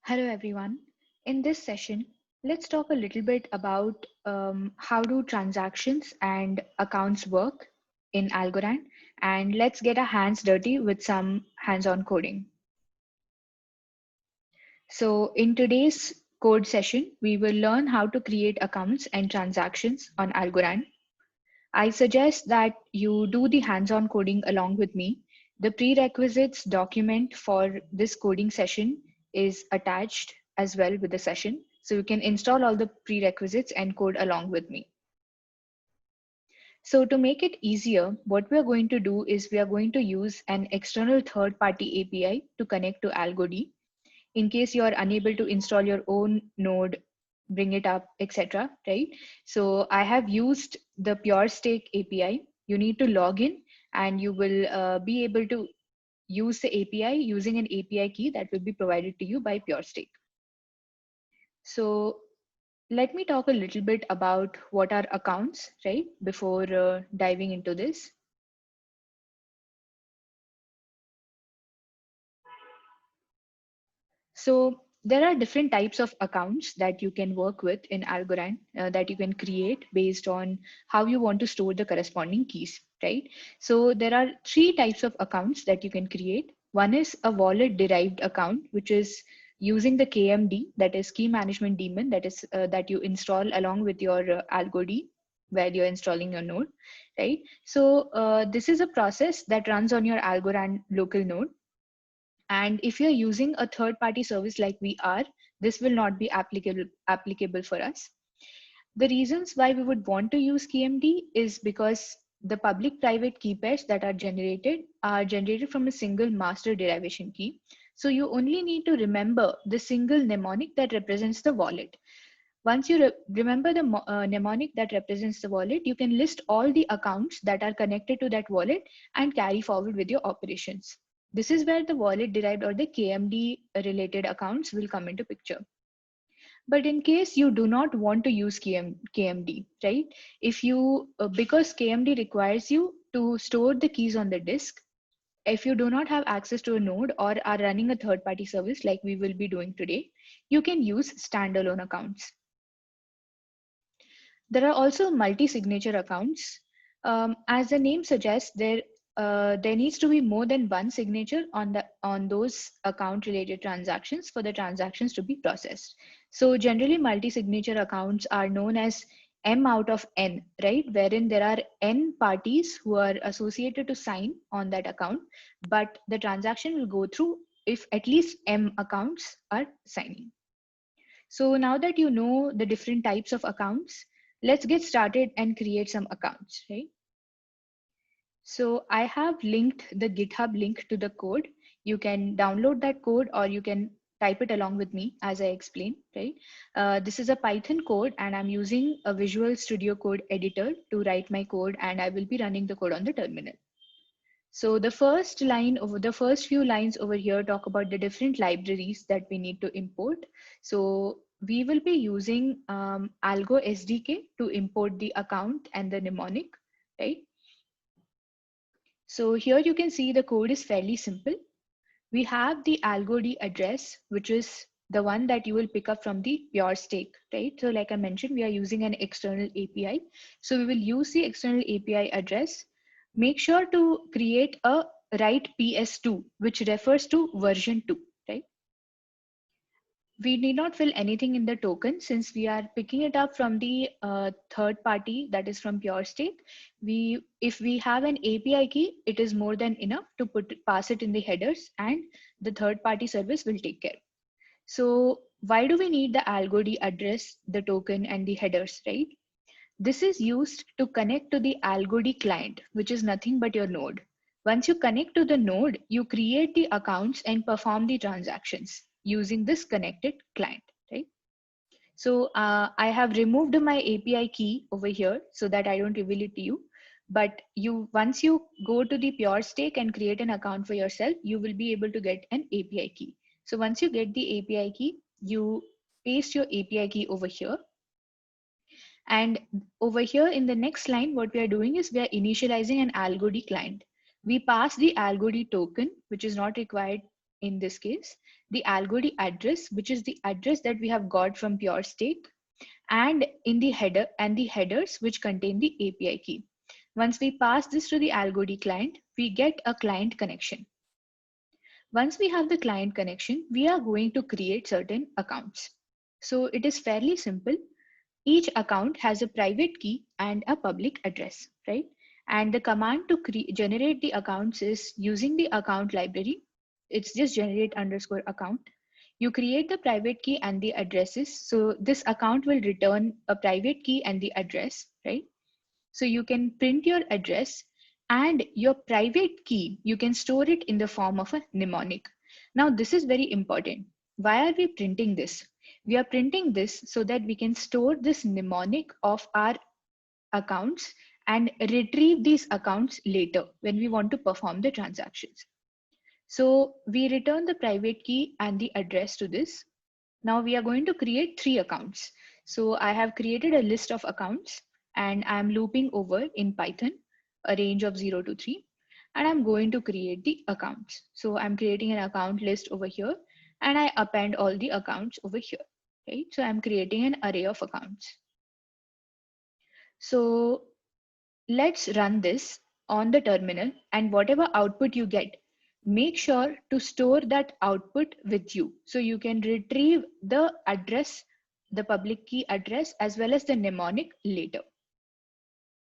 Hello, everyone. In this session, let's talk a little bit about how do transactions and accounts work in Algorand, and let's get our hands dirty with some hands-on coding. So in today's code session, we will learn how to create accounts and transactions on Algorand. I suggest that you do the hands-on coding along with me. The prerequisites document for this coding session is attached as well with the session. So you can install all the prerequisites and code along with me. So to make it easier, what we are going to do is we are going to use an external third-party API to connect to AlgoD. In case you are unable to install your own node, bring it up, etc. Right? So I have used the PureStake API. You need to log in and you will be able to use the API using an API key that will be provided to you by PureStake. So let me talk a little bit about what are accounts, right? Before diving into this. So there are different types of accounts that you can work with in Algorand that you can create based on how you want to store the corresponding keys, right? So there are three types of accounts that you can create. One is a wallet derived account, which is using the KMD, that is key management daemon, that you install along with your AlgoD while you're installing your node, right? So this is a process that runs on your Algorand local node. And if you're using a third-party service like we are, this will not be applicable for us. The reasons why we would want to use KMD is because the public-private key pairs that are generated from a single master derivation key. So you only need to remember the single mnemonic that represents the wallet. Once you remember the mnemonic that represents the wallet, you can list all the accounts that are connected to that wallet and carry forward with your operations. This is where the wallet derived or the KMD related accounts will come into picture. But in case you do not want to use KMD, right? Because KMD requires you to store the keys on the disk, if you do not have access to a node or are running a third-party service like we will be doing today, you can use standalone accounts. There are also multi-signature accounts. As the name suggests, there needs to be more than one signature on those account-related transactions for the transactions to be processed. So generally, multi-signature accounts are known as M out of N, right? Wherein there are N parties who are associated to sign on that account, but the transaction will go through if at least M accounts are signing. So now that you know the different types of accounts, let's get started and create some accounts, right? So I have linked the GitHub link to the code. You can download that code or you can type it along with me as I explain, right? This is a Python code and I'm using a Visual Studio Code editor to write my code, and I will be running the code on the terminal. So the first few lines over here talk about the different libraries that we need to import. So we will be using Algo SDK to import the account and the mnemonic, right? So here you can see the code is fairly simple. We have the AlgoD address, which is the one that you will pick up from the PureStake, right? So like I mentioned, we are using an external API. So we will use the external API address. Make sure to create a write PS2, which refers to version 2, right? We need not fill anything in the token since we are picking it up from the third party, that is from PureStake. If we have an API key, it is more than enough to pass it in the headers, and the third party service will take care. So why do we need the AlgoD address, the token, and the headers, right? This is used to connect to the AlgoD client, which is nothing but your node. Once you connect to the node, you create the accounts and perform the transactions using this connected client, right? So I have removed my API key over here so that I don't reveal it to you. But once you go to the PureStake and create an account for yourself, you will be able to get an API key. So once you get the API key, you paste your API key over here. And over here in the next line, what we are doing is we are initializing an AlgoD client. We pass the AlgoD token, which is not required in this case, the AlgoD address, which is the address that we have got from PureStake, and in the header and the headers which contain the API key. Once we pass this to the AlgoD client, we get a client connection. Once we have the client connection, we are going to create certain accounts. So it is fairly simple. Each account has a private key and a public address, right? And the command to generate the accounts is using the account library. It's just generate underscore account. You create the private key and the addresses. So this account will return a private key and the address, right? So you can print your address, and your private key, you can store it in the form of a mnemonic. Now this is very important. Why are we printing this? We are printing this so that we can store this mnemonic of our accounts and retrieve these accounts later when we want to perform the transactions. So we return the private key and the address to this. Now we are going to create 3 accounts. So I have created a list of accounts, and I'm looping over in Python a range of 0 to 3, and I'm going to create the accounts. So I'm creating an account list over here, and I append all the accounts over here, right? So I'm creating an array of accounts. So let's run this on the terminal, and whatever output you get, make sure to store that output with you so you can retrieve the address, the public key address, as well as the mnemonic later.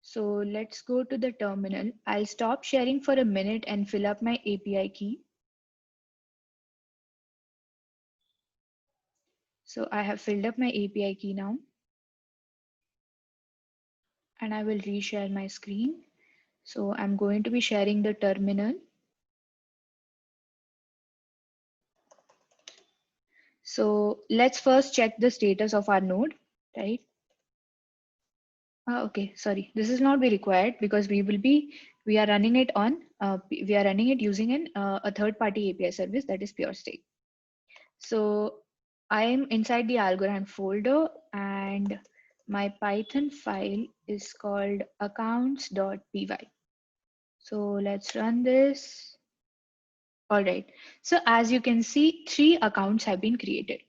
So let's go to the terminal. I'll stop sharing for a minute and fill up my API key. So I have filled up my API key now, and I will reshare my screen. So I'm going to be sharing the terminal. So let's first check the status of our node, right? Okay, sorry, this is not be required because we are running it on, we are running it using a third-party API service, that is PureStake. So I am inside the Algorand folder, and my Python file is called accounts.py. So let's run this. All right. So as you can see, 3 accounts have been created.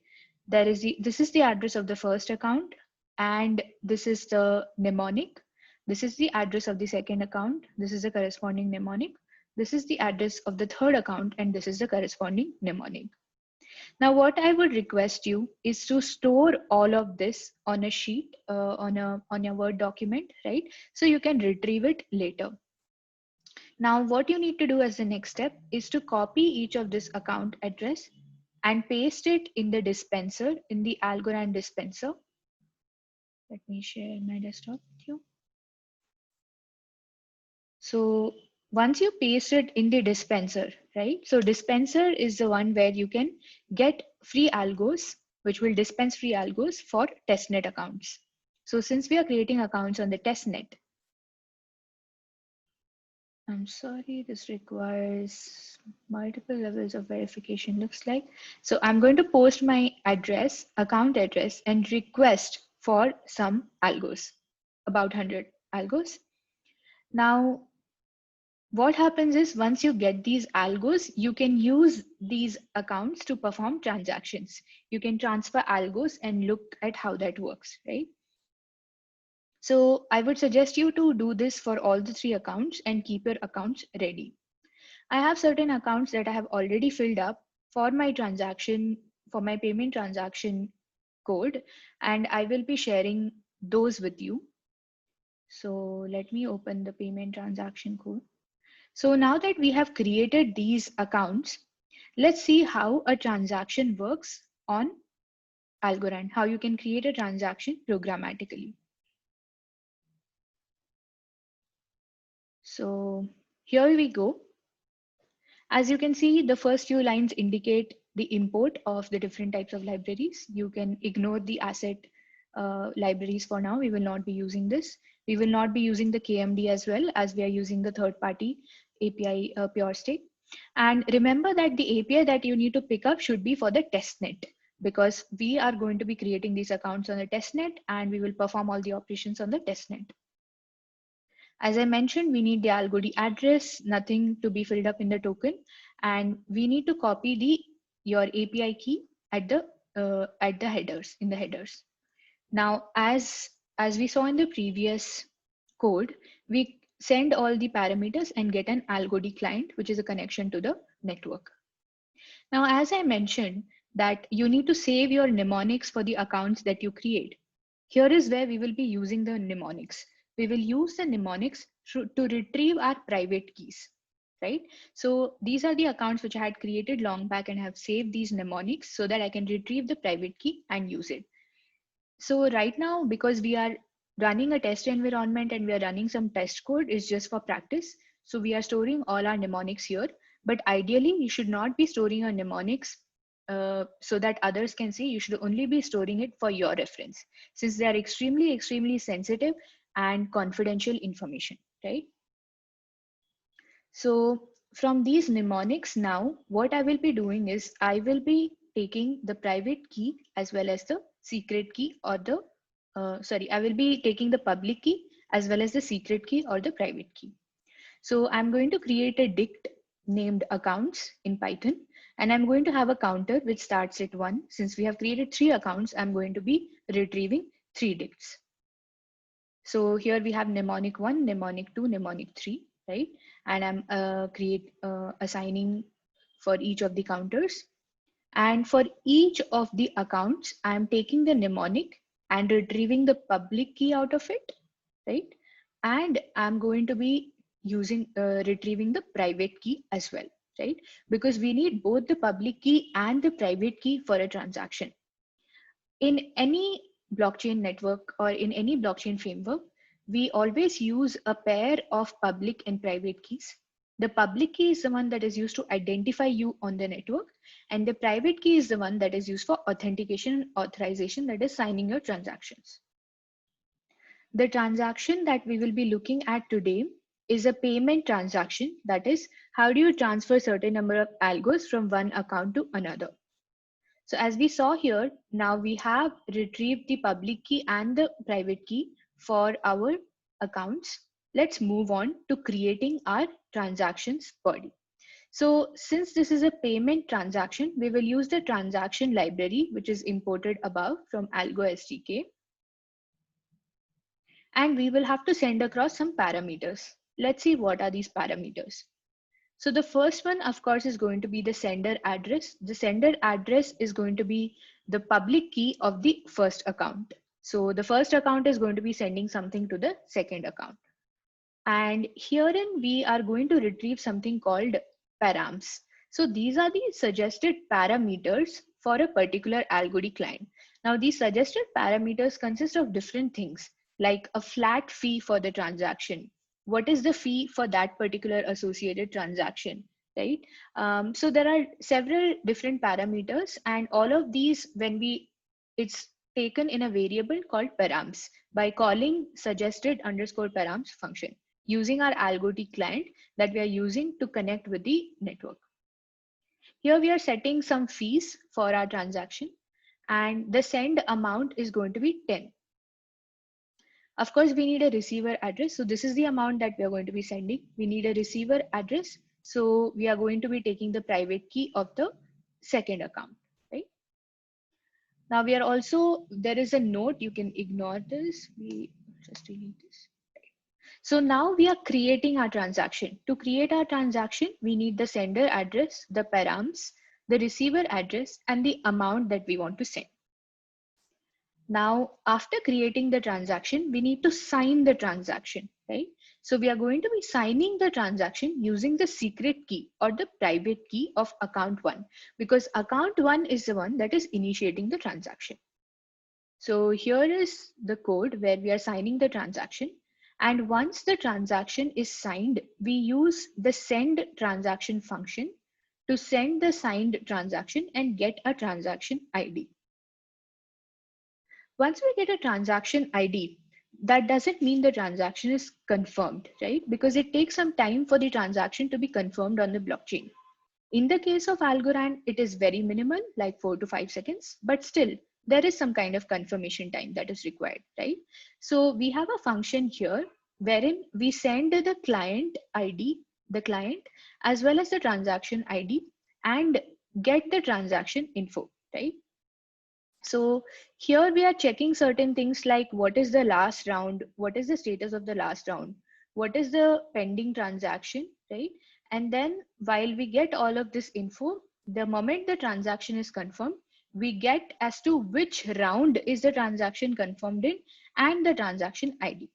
This is the address of the first account, and this is the mnemonic. This is the address of the second account. This is the corresponding mnemonic. This is the address of the third account, and this is the corresponding mnemonic. Now, what I would request you is to store all of this on a sheet, on your Word document, right? So you can retrieve it later. Now, what you need to do as the next step is to copy each of this account address and paste it in the dispenser, in the Algorand dispenser. Let me share my desktop with you. So once you paste it in the dispenser, right? So dispenser is the one where you can get free algos, which will dispense free algos for testnet accounts. So since we are creating accounts on the testnet, I'm sorry, this requires multiple levels of verification, looks like. So I'm going to post my address, account address, and request for some algos, about 100 algos. Now, what happens is once you get these algos, you can use these accounts to perform transactions. You can transfer algos and look at how that works, right? So I would suggest you to do this for all the 3 accounts and keep your accounts ready. I have certain accounts that I have already filled up for my transaction, for my payment transaction code, and I will be sharing those with you. So let me open the payment transaction code. So now that we have created these accounts, let's see how a transaction works on Algorand, how you can create a transaction programmatically. So here we go. As you can see, the first few lines indicate the import of the different types of libraries. You can ignore the asset libraries for now. We will not be using this. We will not be using the KMD as well, as we are using the third-party API PureStake. And remember that the API that you need to pick up should be for the testnet, because we are going to be creating these accounts on the testnet, and we will perform all the operations on the testnet. As I mentioned, we need the AlgoD address, nothing to be filled up in the token. and we need to copy your API key at the headers, in the headers. Now, as we saw in the previous code, we send all the parameters and get an AlgoD client, which is a connection to the network. Now, as I mentioned, that you need to save your mnemonics for the accounts that you create. Here is where we will be using the mnemonics. We will use the mnemonics to retrieve our private keys, right? So these are the accounts which I had created long back and have saved these mnemonics so that I can retrieve the private key and use it. So right now, because we are running a test environment and we are running some test code, is just for practice. So we are storing all our mnemonics here, but ideally you should not be storing your mnemonics so that others can see. You should only be storing it for your reference, since they are extremely, extremely sensitive and confidential information, right? So from these mnemonics now, what I will be doing is I will be taking the private key as well as the secret key, or the, I will be taking the public key as well as the secret key or the private key. So I'm going to create a dict named accounts in Python, and I'm going to have a counter which starts at 1. Since we have created 3 accounts, I'm going to be retrieving 3 dicts. So here we have mnemonic 1, mnemonic 2, mnemonic 3, right? And I'm assigning for each of the counters. And for each of the accounts, I'm taking the mnemonic and retrieving the public key out of it, right? And I'm going to be using retrieving the private key as well, right? Because we need both the public key and the private key for a transaction. In any blockchain network or in any blockchain framework, we always use a pair of public and private keys. The public key is the one that is used to identify you on the network, and the private key is the one that is used for authentication and authorization, that is signing your transactions. The transaction that we will be looking at today is a payment transaction. That is, how do you transfer certain number of algos from one account to another? So as we saw here, now we have retrieved the public key and the private key for our accounts. Let's move on to creating our transactions body. So since this is a payment transaction, we will use the transaction library, which is imported above from Algo SDK. And we will have to send across some parameters. Let's see what are these parameters. So the first one, of course, is going to be the sender address. The sender address is going to be the public key of the first account. So the first account is going to be sending something to the second account. And herein we are going to retrieve something called params. So these are the suggested parameters for a particular AlgoD client. Now these suggested parameters consist of different things, like a flat fee for the transaction. What is the fee for that particular associated transaction, right? So there are several different parameters, and all of these, it's taken in a variable called params by calling suggested underscore params function using our AlgoD client that we are using to connect with the network. Here we are setting some fees for our transaction, and the send amount is going to be 10. Of course, we need a receiver address. So this is the amount that we are going to be sending. We need a receiver address. So we are going to be taking the private key of the second account, right? Now we are also, there is a note, you can ignore this. We just delete this. So now we are creating our transaction. To create our transaction, we need the sender address, the params, the receiver address, and the amount that we want to send. Now, after creating the transaction, we need to sign the transaction, right? So we are going to be signing the transaction using the secret key or the private key of account 1, because account 1 is the one that is initiating the transaction. So here is the code where we are signing the transaction. And once the transaction is signed, we use the send transaction function to send the signed transaction and get a transaction ID. Once we get a transaction ID, that doesn't mean the transaction is confirmed, right? Because it takes some time for the transaction to be confirmed on the blockchain. In the case of Algorand, it is very minimal, like 4 to 5 seconds, but still there is some kind of confirmation time that is required, right? So we have a function here wherein we send the client ID the client, as well as the transaction ID, and get the transaction info, right? So here we are checking certain things like what is the last round, what is the status of the last round, what is the pending transaction, right? And then while we get all of this info, the moment the transaction is confirmed, we get as to which round is the transaction confirmed in and the transaction ID,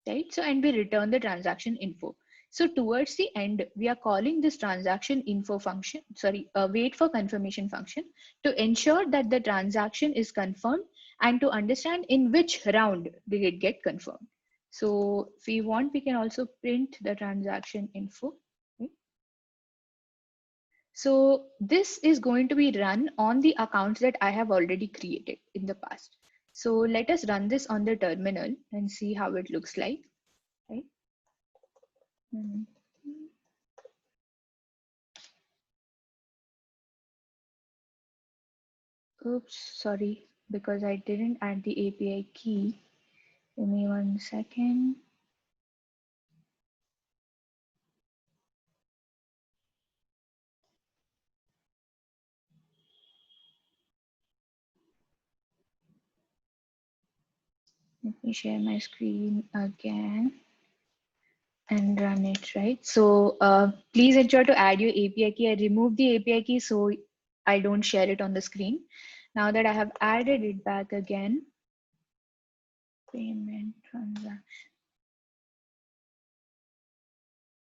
right? So, and we return the transaction info. So towards the end, we are calling this transaction info function, sorry, wait for confirmation function, to ensure that the transaction is confirmed and to understand in which round did it get confirmed. So if we want, we can also print the transaction info. Okay. So this is going to be run on the accounts that I have already created in the past. So let us run this on the terminal and see how it looks like, right? Mhm. Oops, sorry, because I didn't add the API key. Give me 1 second. Let me share my screen again and run it, right? So please ensure to add your API key. I removed the API key so I don't share it on the screen. Now that I have added it back again, payment transaction.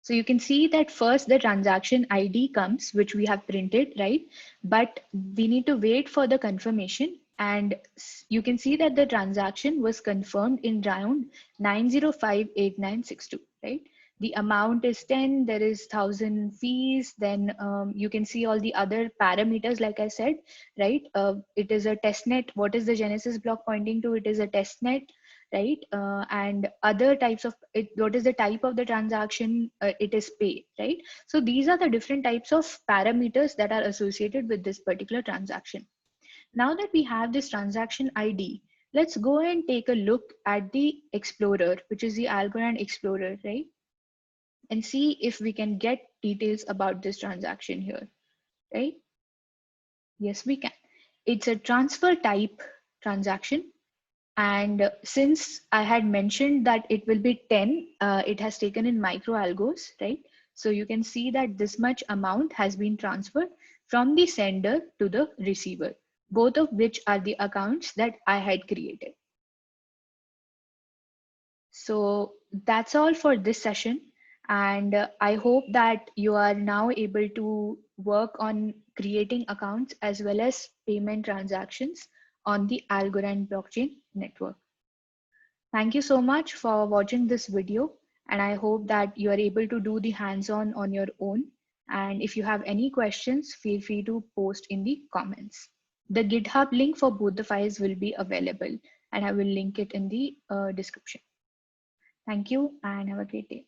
So you can see that first the transaction ID comes, which we have printed, right? But we need to wait for the confirmation. And you can see that the transaction was confirmed in round 9058962, right? The amount is 10, there is 1,000 fees. Then you can see all the other parameters, like I said, right? It is a test net. What is the Genesis block pointing to? It is a test net, right? And other types of it, what is the type of the transaction? It is pay, right? So these are the different types of parameters that are associated with this particular transaction. Now that we have this transaction ID, let's go and take a look at the Explorer, which is the Algorand Explorer, right? And see if we can get details about this transaction here, right? Yes, we can. It's a transfer type transaction. And since I had mentioned that it will be 10, it has taken in micro algos, right? So you can see that this much amount has been transferred from the sender to the receiver, both of which are the accounts that I had created. So that's all for this session. And I hope that you are now able to work on creating accounts as well as payment transactions on the Algorand blockchain network. Thank you so much for watching this video, and I hope that you are able to do the hands-on on your own. And if you have any questions, feel free to post in the comments. The GitHub link for both the files will be available, and I will link it in the description. Thank you and have a great day.